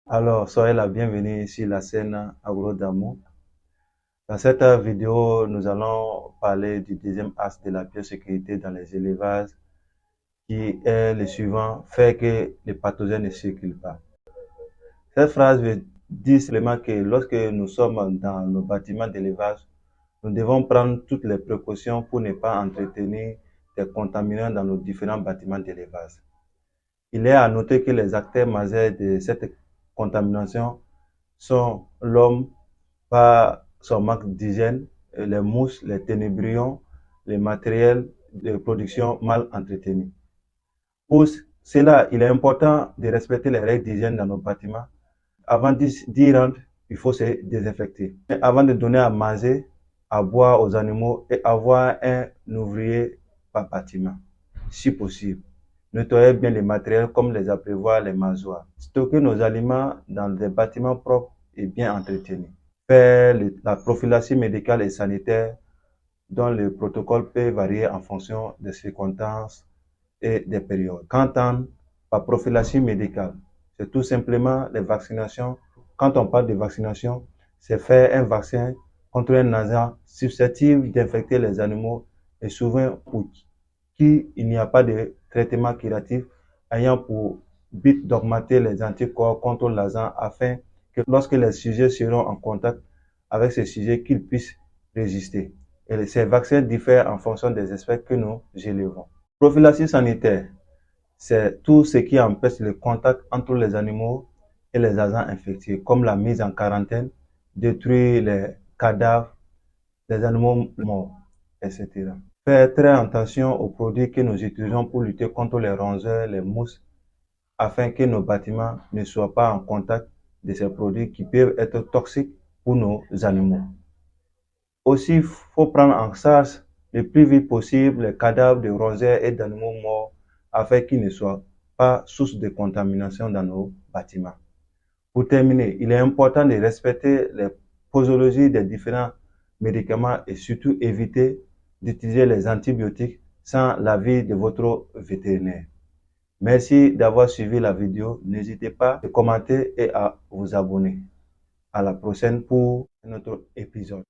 Alors, soyez la bienvenue sur la scène AgroDamo. Dans cette vidéo, nous allons parler du deuxième axe de la biosécurité dans les élevages, qui est le suivant: faire que les pathogènes ne circulent pas. Cette phrase veut dire simplement que lorsque nous sommes dans nos bâtiments d'élevage, nous devons prendre toutes les précautions pour ne pas entretenir des contaminants dans nos différents bâtiments d'élevage. Il est à noter que les acteurs majeurs de cette contamination sont l'homme par son manque d'hygiène, les mousses, les ténébrions, les matériels de production mal entretenus. Pour cela, il est important de respecter les règles d'hygiène dans nos bâtiments. Avant d'y rentrer, il faut se désinfecter. Avant de donner à manger, à boire aux animaux et avoir un ouvrier par bâtiment, si possible. Nettoyer bien les matériels comme les abreuvoirs, les mangeoires. Stocker nos aliments dans des bâtiments propres et bien entretenus. Faire la prophylaxie médicale et sanitaire dont le protocole peut varier en fonction des circonstances et des périodes. Qu'entendre par prophylaxie médicale? C'est tout simplement les vaccinations. Quand on parle de vaccination, c'est faire un vaccin contre un agent susceptible d'infecter les animaux et souvent pour qui il n'y a pas de traitement curatif ayant pour but d'augmenter les anticorps contre l'agent afin que lorsque les sujets seront en contact avec ces sujets, qu'ils puissent résister. Et ces vaccins diffèrent en fonction des espèces que nous élevons. Prophylaxie sanitaire, c'est tout ce qui empêche le contact entre les animaux et les agents infectieux, comme la mise en quarantaine, détruire les cadavres des animaux morts, etc. Faire très attention aux produits que nous utilisons pour lutter contre les rongeurs, les mousses, afin que nos bâtiments ne soient pas en contact de ces produits qui peuvent être toxiques pour nos animaux. Aussi, il faut prendre en charge le plus vite possible les cadavres de rongeurs et d'animaux morts afin qu'ils ne soient pas source de contamination dans nos bâtiments. Pour terminer, il est important de respecter les posologies des différents médicaments et surtout éviter d'utiliser les antibiotiques sans l'avis de votre vétérinaire. Merci d'avoir suivi la vidéo. N'hésitez pas à commenter et à vous abonner. À la prochaine pour un autre épisode.